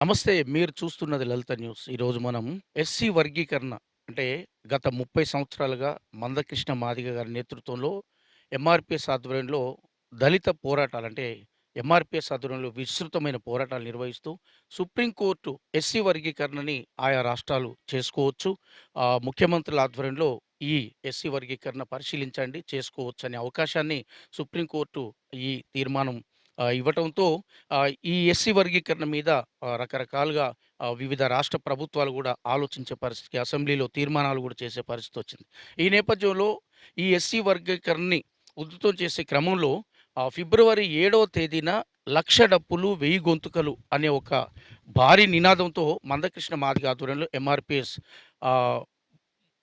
నమస్తే. మీరు చూస్తున్నది లలిత న్యూస్. ఈరోజు మనం ఎస్సీ వర్గీకరణ అంటే గత 30 సంవత్సరాలుగా మందకృష్ణ మాదిగ గారి నేతృత్వంలో ఎంఆర్‌పీఎస్ ఆధ్వర్యంలో దళిత పోరాటాలు అంటే ఎంఆర్‌పీఎస్ ఆధ్వర్యంలో విస్తృతమైన పోరాటాలు నిర్వహిస్తూ సుప్రీంకోర్టు ఎస్సీ వర్గీకరణని ఆయా రాష్ట్రాలు చేసుకోవచ్చు. ముఖ్యమంత్రుల ఆధ్వర్యంలో ఈ ఎస్సీ వర్గీకరణ పరిశీలించండి, చేసుకోవచ్చనే అవకాశాన్ని సుప్రీంకోర్టు ఈ తీర్మానం ఇవ్వటంతో ఈ ఎస్సీ వర్గీకరణ మీద రకరకాలుగా వివిధ రాష్ట్ర ప్రభుత్వాలు గూడా ఆలోచించే పరిస్థితికి అసెంబ్లీలో తీర్మానాలు గూడా చేసే పరిస్థితొచ్చింది. ఈ నేపథ్యంలో ఈ ఎస్సీ వర్గీకరణని ఉధృతం చేసే క్రమంలో ఫిబ్రవరి 7వ తేదీన 'లక్ష డప్పులు వెయ్యి గొంతుకలు' అనే ఒక భారీ నినాదంతో మందకృష్ణ మాదిగ ఆధ్వర్యంలో ఎంఆర్‌పీఎస్ ఆహ్,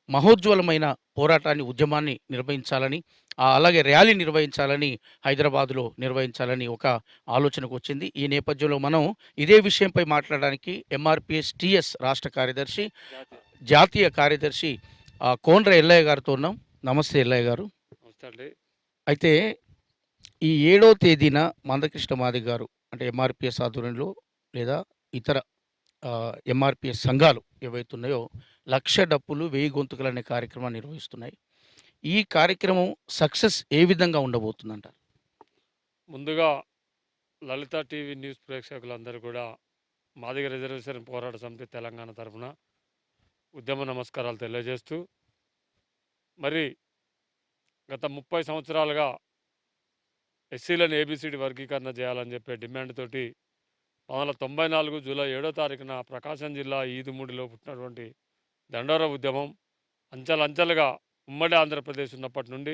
మహోజ్వలమైన పోరాటాన్ని, ఉద్యమాన్ని నిర్వహించాలని, అలాగే ర్యాలీ నిర్వహించాలని, హైదరాబాద్‌లో నిర్వహించాలని ఒక ఆలోచనకొచ్చింది. ఈ నేపథ్యంలో మనం ఇదే విషయంపై మాట్లాడడానికి ఎంఆర్‌పీఎస్ టీఎస్ రాష్ట్ర కార్యదర్శి, జాతీయ. జాతీయ కార్యదర్శి కోండ్ర ఎల్లయ్య గారితో ఉన్నాం. నమస్తే ఎల్లయ్య గారు. నమస్తే అండి. అయితే ఈ 7వ తేదీన మందకృష్ణ మాదిగ గారు అంటే ఎంఆర్‌పీఎస్ ఆధ్వర్యంలో లేదా ఇతర ఎంఆర్‌పీఎస్ సంఘాలు ఏవైతున్నాయో 'లక్ష డప్పులు వెయ్యి గొంతుకలు' అనే కార్యక్రమాన్ని నిర్వహిస్తున్నాయి. ఈ కార్యక్రమం సక్సెస్ ఏ విధంగా ఉండబోతుందంటారు? ముందుగా లలిత టీవీ న్యూస్ ప్రేక్షకులందరూ కూడా మాదిగ రిజర్వేషన్ పోరాట సమితి తెలంగాణ తరఫున ఉద్యమ నమస్కారాలు తెలియజేస్తూ, మరి గత 30 సంవత్సరాలుగా ఎస్సీలను ఏబీసీడీ వర్గీకరణ చేయాలని చెప్పే డిమాండ్ తోటి 1994 జూలై 7వ తారీఖున ప్రకాశం జిల్లా ఈదుమూడిలో పుట్టినటువంటి దండోర ఉద్యమం అంచెలంచెలుగా ఉమ్మడి ఆంధ్రప్రదేశ్ ఉన్నప్పటి నుండి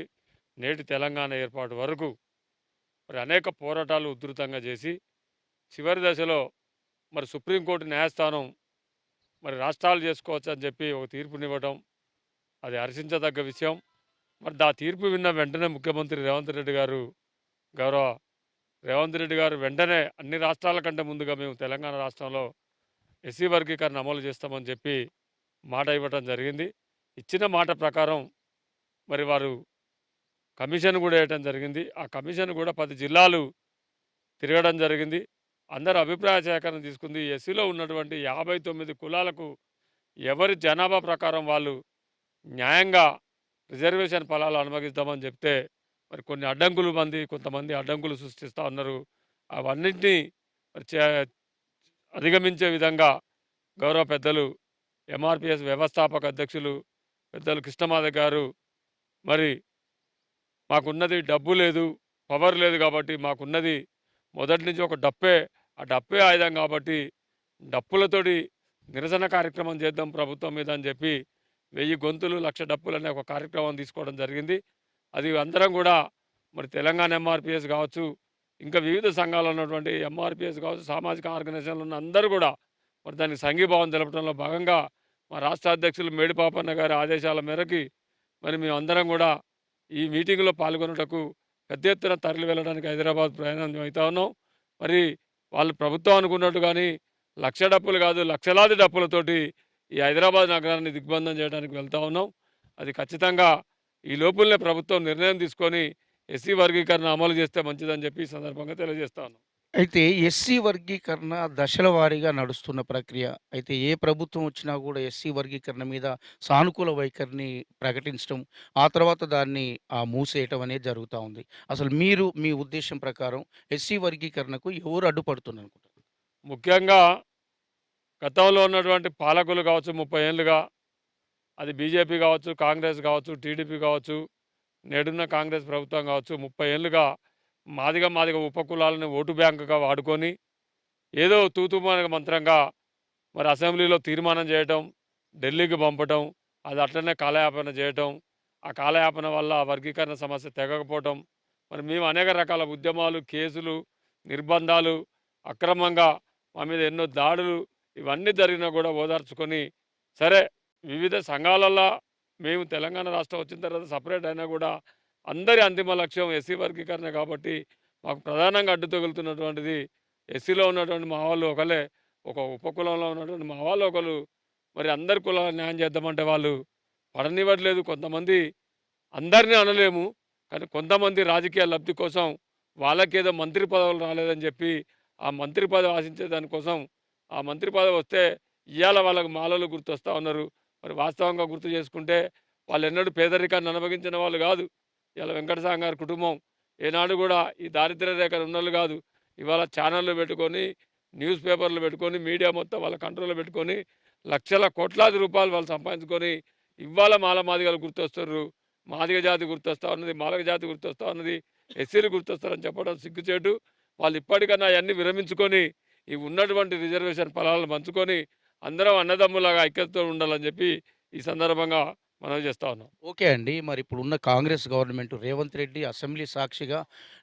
నేటి తెలంగాణ ఏర్పాటు వరకు మరి అనేక పోరాటాలు ఉధృతంగా చేసి చివరి దశలో మరి సుప్రీంకోర్టు న్యాయస్థానం మరి రాష్ట్రాలు చేసుకోవచ్చు అని చెప్పి ఒక తీర్పునివ్వడం అది హర్షించదగ్గ విషయం. మరి ఆ తీర్పు విన్న వెంటనే ముఖ్యమంత్రి గౌరవ రేవంత్ రెడ్డి గారు వెంటనే అన్ని రాష్ట్రాల కంటే ముందుగా మేము తెలంగాణ రాష్ట్రంలో ఎస్సీ వర్గీకరణ అమలు చేస్తామని చెప్పి మాట ఇవ్వడం జరిగింది. ఇచ్చిన మాట ప్రకారం మరి వారు కమిషన్ కూడా వేయటం జరిగింది. ఆ కమిషన్ కూడా 10 జిల్లాలు తిరగడం జరిగింది. అందరు అభిప్రాయ సేకరణ తీసుకుంది. ఎస్సీలో ఉన్నటువంటి 59 కులాలకు ఎవరి జనాభా ప్రకారం వాళ్ళు న్యాయంగా రిజర్వేషన్ ఫలాలు అనుభవిస్తామని చెప్తే మరి కొన్ని కొంతమంది అడ్డంకులు సృష్టిస్తూ ఉన్నారు. అవన్నింటినీ మరి అధిగమించే విధంగా గౌరవ పెద్దలు ఎంఆర్‌పీఎస్ వ్యవస్థాపక అధ్యక్షులు పెద్దలు కృష్ణమాధవ్ గారు మరి మాకున్నది డబ్బు లేదు, పవర్ లేదు కాబట్టి మాకున్నది మొదటి నుంచి ఒక డప్పే. ఆ డప్పే ఆయుధం కాబట్టి డప్పులతోటి నిరసన కార్యక్రమం చేద్దాం ప్రభుత్వం మీద అని చెప్పి 1000 గొంతులు 1,00,000 డప్పులు అనే ఒక కార్యక్రమం తీసుకోవడం జరిగింది. అది అందరం కూడా మరి తెలంగాణ ఎంఆర్‌పీఎస్ కావచ్చు, ఇంకా వివిధ సంఘాలు ఉన్నటువంటి ఎంఆర్‌పీఎస్ కావచ్చు, సామాజిక ఆర్గనైజేషన్లు ఉన్న అందరూ కూడా మరి దానికి సంఘీభావం తెలపడంలో భాగంగా మా రాష్ట్ర అధ్యక్షులు మేడిపాపన్న గారి ఆదేశాల మేరకి మరి మేమందరం కూడా ఈ మీటింగ్లో పాల్గొనుటకు పెద్ద ఎత్తున తరలి వెళ్ళడానికి హైదరాబాద్ ప్రయాణం అవుతా ఉన్నాం. మరి వాళ్ళు ప్రభుత్వం అనుకున్నట్టు కానీ 1,00,000 డప్పులు కాదు, లక్షలాది డప్పులతోటి ఈ హైదరాబాద్ నగరాన్ని దిగ్బంధం చేయడానికి వెళ్తా ఉన్నాం. అది ఖచ్చితంగా ఈ లోపులనే ప్రభుత్వం నిర్ణయం తీసుకొని ఎస్సీ వర్గీకరణ అమలు చేస్తే మంచిదని చెప్పి ఈ సందర్భంగా తెలియజేస్తా ఉన్నాం. అయితే ఎస్సీ వర్గీకరణ దశల వారీగా నడుస్తున్న ప్రక్రియ. అయితే ఏ ప్రభుత్వం వచ్చినా గూడా ఎస్సీ వర్గీకరణ మీద సానుకూల వైఖరిని ప్రకటించటం, ఆ తర్వాత దాన్ని మూసేయటం అనేది జరుగుతా ఉంది. అసలు మీరు మీ ఉద్దేశం ప్రకారం ఎస్సీ వర్గీకరణకు ఎవరు అడ్డుపడుతున్నరనుకుంటారు? ముఖ్యంగా గతంలో ఉన్నటువంటి పాలకులు కావచ్చు 30 ఏళ్ళుగా, అది బీజేపీ కావచ్చు, కాంగ్రెస్ కావచ్చు, టీడీపీ కావచ్చు, నేడున్న కాంగ్రెస్ ప్రభుత్వం కావచ్చు, 30 ఏళ్ళుగా మాదిగ ఉపకులాలను ఓటు బ్యాంకుగా వాడుకొని ఏదో తూతుమానిక మంత్రంగా మరి అసెంబ్లీలో తీర్మానం చేయటం, ఢిల్లీకి పంపటం, అది అట్లనే కాలయాపన చేయటం, ఆ కాలయాపన వల్ల వర్గీకరణ సమస్య తెగకపోవటం, మరి మేము అనేక రకాల ఉద్యమాలు, కేసులు, నిర్బంధాలు, అక్రమంగా మా మీద ఎన్నో దాడులు ఇవన్నీ జరిగినా కూడా ఓదార్చుకొని సరే వివిధ సంఘాలల్లో మేము తెలంగాణ రాష్ట్రం వచ్చిన తర్వాత సపరేట్ అయినా కూడా అందరి అంతిమ లక్ష్యం ఎస్సీ వర్గీకరణ కాబట్టి మాకు ప్రధానంగా అడ్డు తగులుతున్నటువంటిది ఎస్సీలో ఉన్నటువంటి మా వాళ్ళు ఒకలే, ఒక ఉపకులంలో ఉన్నటువంటి మా వాళ్ళు ఒకరు మరి అందరి కులాలను న్యాయం చేద్దామంటే వాళ్ళు పడనివ్వట్లేదు. కొంతమంది అందరినీ అనలేము, కానీ కొంతమంది రాజకీయ లబ్ధి కోసం వాళ్ళకేదో మంత్రి పదవులు రాలేదని చెప్పి ఆ మంత్రి పదవి ఆశించే దానికోసం ఆ మంత్రి పదవి వస్తే ఇవాళ వాళ్ళకు మాలలు గుర్తొస్తా ఉన్నారు. మరి వాస్తవంగా గుర్తు చేసుకుంటే వాళ్ళెన్నడూ పేదరికాన్ని అనుభవించిన వాళ్ళు కాదు. ఇవాళ వెంకట సాంగ్ గారి కుటుంబం ఏనాడు కూడా ఈ దారిద్ర్య రేఖలో ఉన్నోళ్ళు కాదు. ఇవాళ ఛానళ్ళు పెట్టుకొని, న్యూస్ పేపర్లు పెట్టుకొని, మీడియా మొత్తం వాళ్ళ కంట్రోల్‌లో పెట్టుకొని, లక్షల కోట్లాది రూపాయలు వాళ్ళు సంపాదించుకొని, ఇవాళ మాల మాదిగలు గుర్తొస్తుర్రు. మాదిగ జాతి గుర్తొస్తా ఉన్నది, మాలగ జాతి గుర్తొస్తా ఉన్నది, ఎస్సీలు గుర్తొస్తారని చెప్పడం సిగ్గుచేటు. వాళ్ళు ఇప్పటికన్నా అయన్నీ విరమించుకొని, ఈ ఉన్నటువంటి రిజర్వేషన్ ఫలాలను పంచుకొని, అందరం అన్నదమ్ములాగా ఐక్యతతో ఉండాలని చెప్పి ఈ సందర్భంగా మనవి చేస్తా ఉన్నాం. ఓకే అండి. మరి ఇప్పుడున్న కాంగ్రెస్ గవర్నమెంట్ రేవంత్ రెడ్డి అసెంబ్లీ సాక్షిగా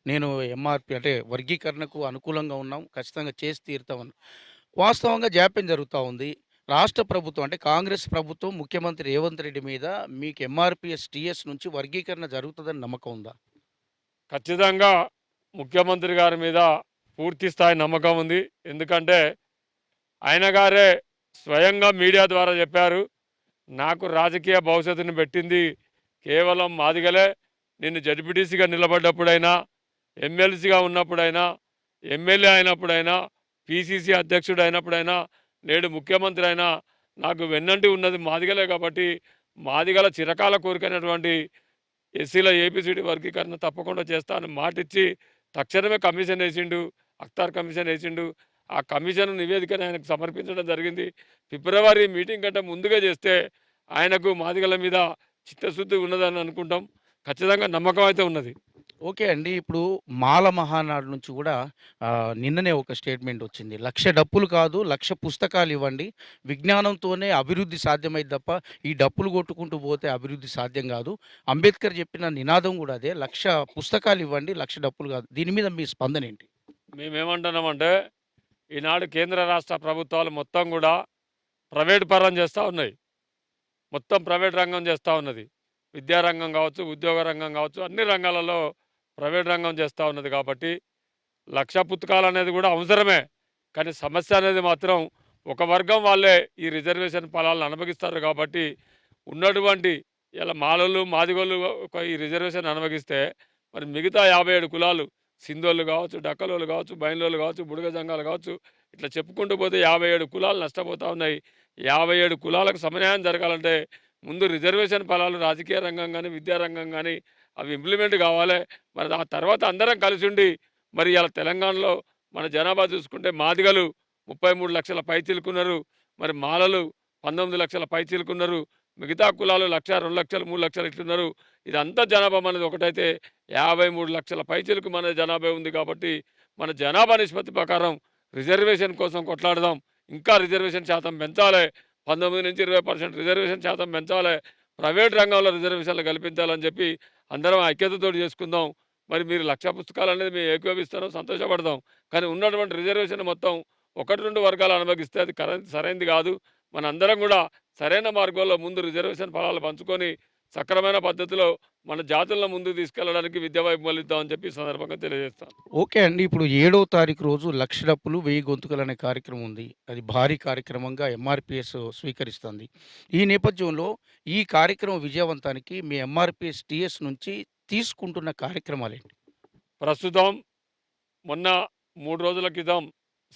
నేను ఎంఆర్‌పీ అంటే వర్గీకరణకు అనుకూలంగా ఉన్నాం. ఖచ్చితంగా చేసి తీరుతామని. వాస్తవంగా జాప్యం జరుగుతా ఉంది. రాష్ట్ర ప్రభుత్వం అంటే కాంగ్రెస్ ప్రభుత్వం ముఖ్యమంత్రి రేవంత్ రెడ్డి మీద మీకు ఎంఆర్‌పీఎస్, టీఎస్ నుంచి వర్గీకరణ జరుగుతదని నమ్మకం ఉందా? ఖచ్చితంగా ముఖ్యమంత్రి గారి మీద పూర్తి స్థాయి నమ్మకం ఉంది. ఎందుకంటే ఆయన గారే స్వయంగా మీడియా ద్వారా చెప్పారు. నాకు రాజకీయ భవిష్యత్తుని పెట్టింది కేవలం మాదిగలే. నేను జడ్పీటీసీగా నిలబడ్డప్పుడైనా, ఎమ్మెల్సీగా ఉన్నప్పుడైనా, ఎమ్మెల్యే అయినప్పుడైనా, పీసీసీ అధ్యక్షుడు అయినప్పుడైనా, నేడు ముఖ్యమంత్రి అయినా నాకు వెన్నంటి ఉన్నది మాదిగలే కాబట్టి మాదిగల చిరకాల కోరికైనటువంటి ఎస్సీల ఏబీసీడీ వర్గీకరణ తప్పకుండా చేస్తా అని మాటిచ్చి తక్షణమే కమిషన్ వేసిండు. అఖ్తార్ కమిషన్ వేసిండు. ఆ కమిషన్ నివేదికను ఆయనకు సమర్పించడం జరిగింది. ఫిబ్రవరి మీటింగ్ కంటే ముందుగా చేస్తే ఆయనకు మాదిగల మీద చిత్తశుద్ధి ఉన్నదని అనుకుంటాం. ఖచ్చితంగా నమ్మకం అయితే ఉన్నది. ఓకే అండి. ఇప్పుడు మాల మహానాడు నుంచి గూడా నిన్ననే ఒక స్టేట్‌మెంట్ వచ్చింది. 1,00,000 డప్పులు కాదు, 1,00,000 పుస్తకాలివ్వండి. విజ్ఞానంతోనే అభివృద్ధి సాధ్యమైద్ది తప్ప, ఈ డప్పులు కొట్టుకుంటూ పోతే అభివృద్ధి సాధ్యం గాదు. అంబేద్కర్ చెప్పిన నినాదం గూడా అదే. 1,00,000 పుస్తకాలివ్వండి, 1,00,000 డప్పులు గాదు. దీని మీద మీ స్పందనేంటి? మేమేమంటున్నామంటే ఈనాడు కేంద్ర రాష్ట్ర ప్రభుత్వాలు మొత్తం కూడా ప్రైవేట్ పరం చేస్తూ ఉన్నాయి. మొత్తం ప్రైవేట్ రంగం చేస్తూ ఉన్నది. విద్యారంగం కావచ్చు, ఉద్యోగ రంగం కావచ్చు, అన్ని రంగాలలో ప్రైవేట్ రంగం చేస్తూ ఉన్నది కాబట్టి 1,00,000 పుస్తకాలు అనేది కూడా అవసరమే. కానీ సమస్య అనేది మాత్రం ఒక వర్గం వాళ్ళే ఈ రిజర్వేషన్ ఫలాలను అనుభవిస్తారు కాబట్టి ఉన్నటువంటి ఇలా మాలలు మాదిగోళ్ళు ఈ రిజర్వేషన్ అనుభవిస్తే మరి మిగతా 57 కులాలు సింధోళ్ళు కావచ్చు, డక్కలోళ్ళు కావచ్చు, బైండ్లోళ్ళు కావచ్చు, బుడగ జంగాలు కావచ్చు, ఇట్లా చెప్పుకుంటూ పోతే 57 కులాలు నష్టపోతూ ఉన్నాయి. 57 కులాలకు సమన్యాయం జరగాలంటే ముందు రిజర్వేషన్ ఫలాలు రాజకీయ రంగం కానీ, విద్యారంగం కానీ అవి ఇంప్లిమెంట్ కావాలి. మరి ఆ తర్వాత అందరం కలిసి ఉండి మరి ఇలా తెలంగాణలో మన జనాభా చూసుకుంటే మాదిగలు 33 లక్షల పైచిలుకున్నారు. మరి మాలలు 19 లక్షల పైచిలుకున్నారు. మిగతా కులాలు 1,00,000, 2,00,000, 3,00,000 ఇట్లున్నారు. ఇదంతా జనాభా మనది ఒకటైతే 53 లక్షల పైచిలుకు మన జనాభా ఉంది కాబట్టి మన జనాభా నిష్పత్తి ప్రకారం రిజర్వేషన్ కోసం కొట్లాడదాం. ఇంకా రిజర్వేషన్ శాతం పెంచాలి. 19-20% రిజర్వేషన్ శాతం పెంచాలి. ప్రైవేట్ రంగంలో రిజర్వేషన్లు కల్పించాలని చెప్పి అందరం ఐక్యతతోటి చేసుకుందాం. మరి మీరు 1,00,000 పుస్తకాలు అనేది మేము ఏకీభవిస్తాం, సంతోషపడదాం. కానీ ఉన్నటువంటి రిజర్వేషన్ మొత్తం 1, 2 వర్గాలు అనుభవిస్తే అది సరైంది కాదు. మనందరం కూడా సరైన మార్గంలో ముందు రిజర్వేషన్ ఫలాలు పంచుకొని సక్రమైన పద్ధతిలో మన జాతులను ముందుకు తీసుకెళ్లడానికి విద్య వైపు మళ్ళిద్దామని చెప్పి ఈ సందర్భంగా తెలియజేస్తాను. ఓకే అండి. ఇప్పుడు 7వ తారీఖు రోజు 1,00,000 డప్పులు, 1000 గొంతుకలు అనే కార్యక్రమం ఉంది. అది భారీ కార్యక్రమంగా ఎంఆర్‌పీఎస్ స్వీకరిస్తుంది. ఈ నేపథ్యంలో ఈ కార్యక్రమం విజయవంతానికి మీ ఎంఆర్‌పీఎస్, టీఎస్ నుంచి తీసుకుంటున్న కార్యక్రమాలేంటి? ప్రస్తుతం మొన్న 3 రోజుల క్రితం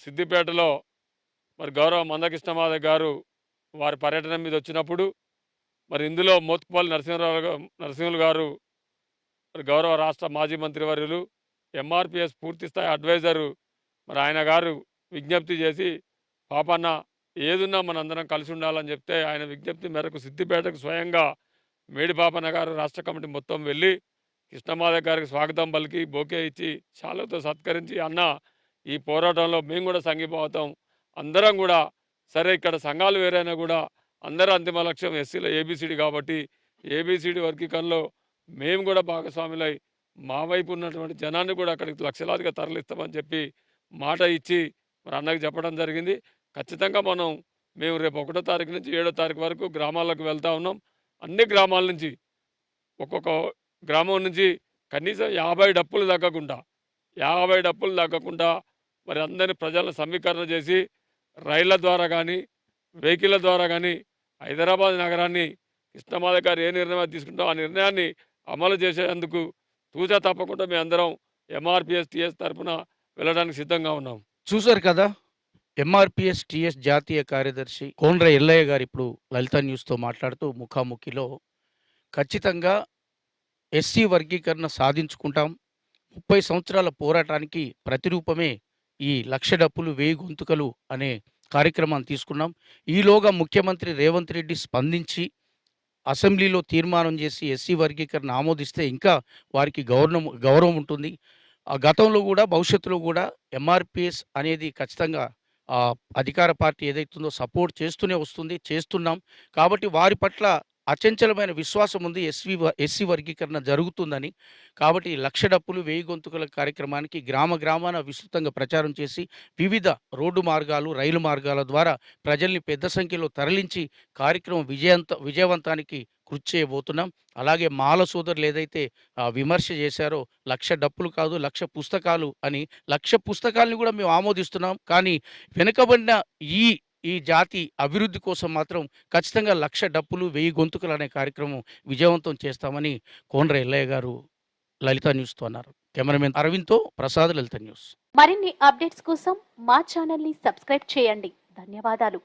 సిద్దిపేటలో మరి గౌరవ మందకృష్ణ మాదిగ గారు వారి పర్యటన మీద వచ్చినప్పుడు మరి ఇందులో మోత్కుపల్లి నరసింహులు గారు మరి గౌరవ రాష్ట్ర మాజీ మంత్రివర్యులు ఎంఆర్‌పీఎస్ పూర్తి స్థాయి అడ్వైజరు మరి ఆయన గారు విజ్ఞప్తి చేసి పాపన్న ఏదున్నా మనందరం కలిసి ఉండాలని చెప్తే ఆయన విజ్ఞప్తి మేరకు సిద్దిపేటకు స్వయంగా మేడి పాపన్న గారు రాష్ట్ర కమిటీ మొత్తం వెళ్ళి కృష్ణమాధవ్ గారికి స్వాగతం పలికి బొకే ఇచ్చి శాలువతో సత్కరించి అన్న ఈ పోరాటంలో మేము కూడా సంఘీభావం అందరం కూడా సరే ఇక్కడ సంఘాలు వేరైనా కూడా అందరూ అంతిమ లక్ష్యం ఎస్సీల ఏబీసీడీ కాబట్టి ఏబీసీడీ వర్గీకరణలో మేము కూడా భాగస్వాములై మా వైపు ఉన్నటువంటి జనాన్ని కూడా అక్కడికి లక్షలాదిగా తరలిస్తామని చెప్పి మాట ఇచ్చి మరి అన్నకి చెప్పడం జరిగింది. ఖచ్చితంగా మేము రేపు 1వ తారీఖు నుంచి 7వ తారీఖు వరకు గ్రామాలకు వెళ్తూ ఉన్నాం. అన్ని గ్రామాల నుంచి ఒక్కొక్క గ్రామం నుంచి కనీసం 50 డప్పులు తగ్గకుండా 50 డప్పులు తగ్గకుండా మరి అందరినీ ప్రజలను సమీకరణ చేసి రైళ్ల ద్వారా కానీ వెహికల్ల ద్వారా కానీ హైదరాబాద్ నగరాన్ని కృష్ణమాధవ్ గారు ఏ నిర్ణయం తీసుకుంటామో ఆ నిర్ణయాన్ని అమలు చేసేందుకు తూచా తప్పకుండా మేమందరం ఎంఆర్‌పీఎస్, టీఎస్ తరఫున వెళ్ళడానికి సిద్ధంగా ఉన్నాం. చూసారు కదా! ఎంఆర్‌పీఎస్ టీఎస్ జాతీయ కార్యదర్శి కోండ్ర ఎల్లయ్య గారు ఇప్పుడు లలిత న్యూస్‌తో మాట్లాడుతూ ముఖాముఖిలో ఖచ్చితంగా ఎస్సీ వర్గీకరణ సాధించుకుంటాం. 30 సంవత్సరాల పోరాటానికి ప్రతిరూపమే ఈ లక్ష డప్పులు, వేయి గొంతుకలు అనే కార్యక్రమాన్ని తీసుకున్నాం. ఈలోగా ముఖ్యమంత్రి రేవంత్ రెడ్డి స్పందించి అసెంబ్లీలో తీర్మానం చేసి ఎస్సీ వర్గీకరణ ఆమోదిస్తే ఇంకా వారికి గౌరవం ఉంటుంది. గతంలో గూడా, భవిష్యత్తులో గూడా ఎంఆర్‌పీఎస్ అనేది ఖచ్చితంగా అధికార పార్టీ ఏదైతుందో సపోర్ట్ చేస్తూనే వస్తుంది. చేస్తున్నాం. కాబట్టి వారి పట్ల అచంచలమైన విశ్వాసం ఉంది. ఎస్సీ వర్గీకరణ జరుగుతుందని. కాబట్టి లక్ష డప్పులు, వేయి గొంతుకల కార్యక్రమానికి గ్రామాన విస్తృతంగా ప్రచారం చేసి వివిధ రోడ్డు మార్గాలు, రైలు మార్గాల ద్వారా ప్రజల్ని పెద్ద సంఖ్యలో తరలించి కార్యక్రమం విజయవంతానికి కృషి చేయబోతున్నాం. అలాగే మాల సోదరులు ఏదైతే విమర్శ చేశారో లక్ష డప్పులు కాదు, లక్ష పుస్తకాలు అని, లక్ష పుస్తకాలను కూడా మేము ఆమోదిస్తున్నాం. కానీ వెనుకబడిన ఈ ఈ జాతి అభివృద్ధి కోసం మాత్రం ఖచ్చితంగా లక్ష డప్పులు, వేయి గొంతుకలు అనే కార్యక్రమం విజయవంతం చేస్తామని కోండ్ర ఎల్లయ్య గారు లలిత న్యూస్‌తో అన్నారు. కెమెరామెన్ అరవింద్‌తో ప్రసాద్, లలిత న్యూస్. మరిన్ని అప్డేట్స్ కోసం మా ఛానల్‌ని సబ్స్క్రైబ్ చేయండి. ధన్యవాదాలు.